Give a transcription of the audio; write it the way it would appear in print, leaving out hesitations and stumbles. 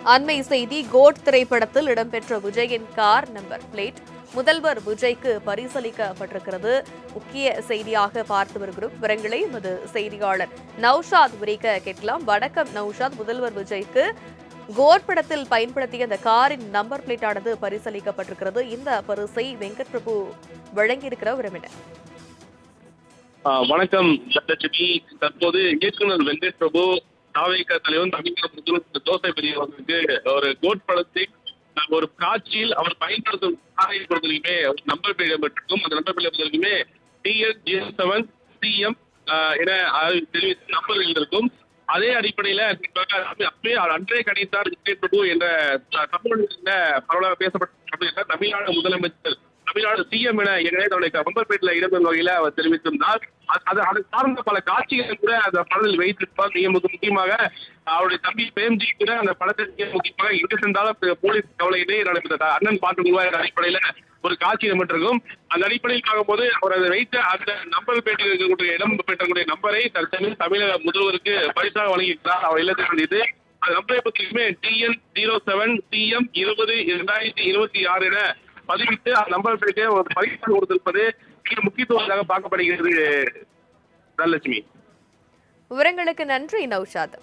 அண்மை செய்தி கோட் திரைப்படத்தில் இடம்பெற்ற விஜயின் கார் நம்பர் பிளேட் முதல்வர் விஜய்க்கு பரிசளிக்கப்பட்டிருக்கிறது. முக்கிய செய்தியாக பார்த்து வருகிறோம். விவரங்களை எமது செய்தியாளர் நௌஷாத் விரிக்க கேட்கலாம். வணக்கம் நௌஷாத். முதல்வர் விஜய்க்கு கோட் படத்தில் பயன்படுத்திய அந்த காரின் நம்பர் பிளேட்டானது பரிசளிக்கப்பட்டிருக்கிறது. இந்த பரிசை வெங்கட் பிரபு வழங்கியிருக்கிற விவரம். வணக்கம் தட்டலட்சுமி. தற்போது இயக்குனர் வெங்கட் பிரபு தாவேக தலைவர் தமிழக முதல்வர் தோசை பெரியவர்களுக்கு ஒரு கோட் படத்தை ஒரு காட்சியில் அவர் பயன்படுத்தும் காரை பொறுத்தவரைக்குமே நம்பர் பிளேட் இடம்பெற்றிருக்கும். அந்த நம்பர் பிளேட் பொறுத்தவரைக்குமே TN07 CM என தெரிவித்து நம்பர் இருக்கும். அதே அடிப்படையில அப்பவே அன்றே கணித்தார் வெங்கட் பிரபு என்ற தமிழ்நாட்டில் பரவலாக பேசப்பட்ட தமிழ்நாடு முதலமைச்சர் தமிழ்நாடு CM என ஏற்கனவே தன்னுடைய நம்பர் பிளேட்ல இடம்பெறும் வகையில அவர் தெரிவித்திருந்தார். அது சார்ந்த பல காட்சிகள் கூட அந்த படத்தில் வைத்திருப்பார். மிக முக்கியமாக அவருடைய தம்பி பிரேம்ஜி கூட அந்த படத்திற்கு முக்கியமாக எங்கு சென்றாலும் போலீஸ் கவலையிலே நடந்த அண்ணன் பாட்டு என்ற அடிப்படையில ஒரு காட்சி இடம்பெற்றிருக்கும். அந்த அடிப்படையில் பார்க்கும்போது அவர் அதை வைத்த அந்த நம்பர் பிளேட்டில் இருக்கக்கூடிய இடம் பெற்றக்கூடிய நம்பரை தற்சமயம் தமிழக முதல்வருக்கு பரிசாக வழங்கியிருக்கிறார். அவர் இல்லத்தில் வேண்டியது அந்த நம்பரை பற்றியுமே TN07 CM 2026 என பதிவிட்டு நம்பர் பிளேட்டை ஒரு பரிசாக கொடுத்திருப்பது மிக முக்கியத்துவமாக பார்க்கப்படுகிறது. தனலட்சுமி, விவரங்களுக்கு நன்றி நௌஷாத்.